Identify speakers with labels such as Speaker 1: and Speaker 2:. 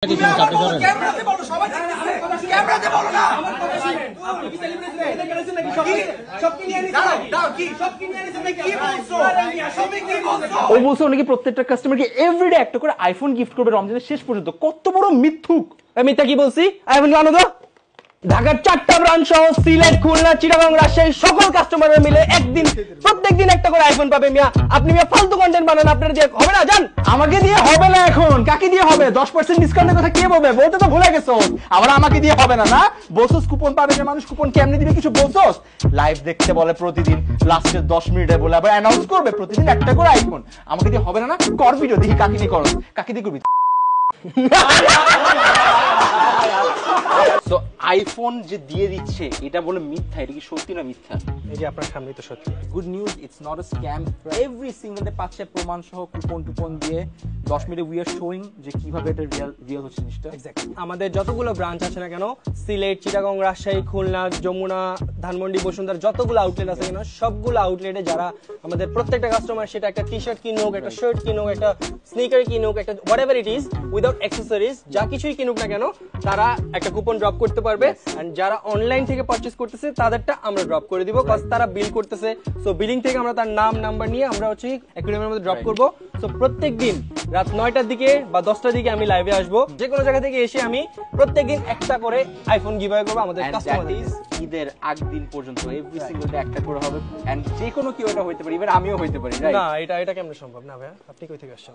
Speaker 1: ক্যামেরাতে বলো সবাই ক্যামেরাতে বলো না আমার কথা শুনেন আপনি কি সেলিব্রিটি এটা করেছেন নাকি সব কি নিয়ে নিছেন দাও কি সব কি নিয়ে নিছেন নাকি কি বলছো সব কি বলছো
Speaker 2: ও বলছো নাকি প্রত্যেকটা কাস্টমারকে এভরিডে একটা করে আইফোন গিফট করবে রমজানের শেষ পর্যন্ত। কত বড় মিথ্যুক! আমি তা কি বলছি? আইফোন আনো তো। ঢাকার 4টা ব্রাঞ্চ সহ সিলেট, খুলনা, চিটাগাং, রাজশাহী সকল কাস্টমাররা মিলে একদিন প্রত্যেকদিন একটা করে আইফোন পাবে। মিয়া আপনি মিয়া ফালতু কন্টেন্ট বানান, আপনার দিয়ে হবে না। জান আমাকে দিয়ে হবে না। এখন কাকে দিয়ে হবে? 10% ডিসকাউন্টের কথা কে বলবে? বলতে তো ভুলে গেছো। আবার আমাকে দিয়ে হবে না। না বলছস কুপন পাবে, যে মানুষ কুপন কেমনে দিবে কিছু বলছস? লাইভ দেখতে বলে প্রতিদিন, লাস্টের 10 মিনিটে বলে আবার অ্যানাউন্স করবে প্রতিদিন একটা করে আইফোন। আমাকে দিয়ে হবে না। না কর ভিডিও দেখি কাকে দিয়ে করস, কাকে দিয়ে করবি। সো আইফোন যে দিয়ে দিচ্ছে এটা বলে মিথ্যা, এটা কি সত্যি না মিথ্যা?
Speaker 3: এই যে আপনার সামনেই তো সত্যি।
Speaker 2: Good news, it's not a scam. Every single day পাচ্ছে প্রমাণ সহ কুপন দিয়ে 10 মিনিটে উই আর শোয়িং যে কিভাবে এটা রিয়েল হচ্ছে জিনিসটা।
Speaker 3: এক্স্যাক্টলি আমাদের যতগুলো ব্রাঞ্চ আছে না কেন, সিলেট, চিটাগং, রাজশাহী, খুলনা, যমুনা, ধানমন্ডি, বসুন্ধরা, যতগুলো আউটলেট আছে কেন, সবগুলো আউটলেটে যারা আমাদের প্রত্যেকটা কাস্টমার, সেটা একটা টি শার্ট কিনুক, একটা শার্ট কিনুক, একটা স্নিকার কিনুক, একটা whatever it is without accessories, যা কিছুই কিনুক না কেন, তারা একটা কুপন ড্রপ করতে পারবে। এন্ড যারা অনলাইন থেকে পারচেজ করতেছে তাদেরটা আমরা ড্রপ করে দিব, কজ তারা বিল করতেছে। সো বিলিং থেকে আমরা তার নাম নাম্বার নিয়ে আমরা হচ্ছে অ্যাকুইরিয়ামের মধ্যে ড্রপ করব। সো প্রত্যেকদিন রাত 9টার দিকে বা 10টার দিকে আমি লাইভে আসবো। যে কোনো জায়গা থেকে এসে আমি প্রত্যেকদিন একটা করে আইফোন গিভঅ্যাওয়ে করব আমাদের কাস্টমারদের।
Speaker 2: ঈদের আগ দিন পর্যন্ত এভরি সিঙ্গল ডে একটা করে হবে। এন্ড যে কোনো কেউ এটা হইতে পারে, ইভেন আমিও হইতে পারি।
Speaker 3: না, এটা কেমনে সম্ভব? না ভাইয়া, আপনি কই থেকে আসছেন?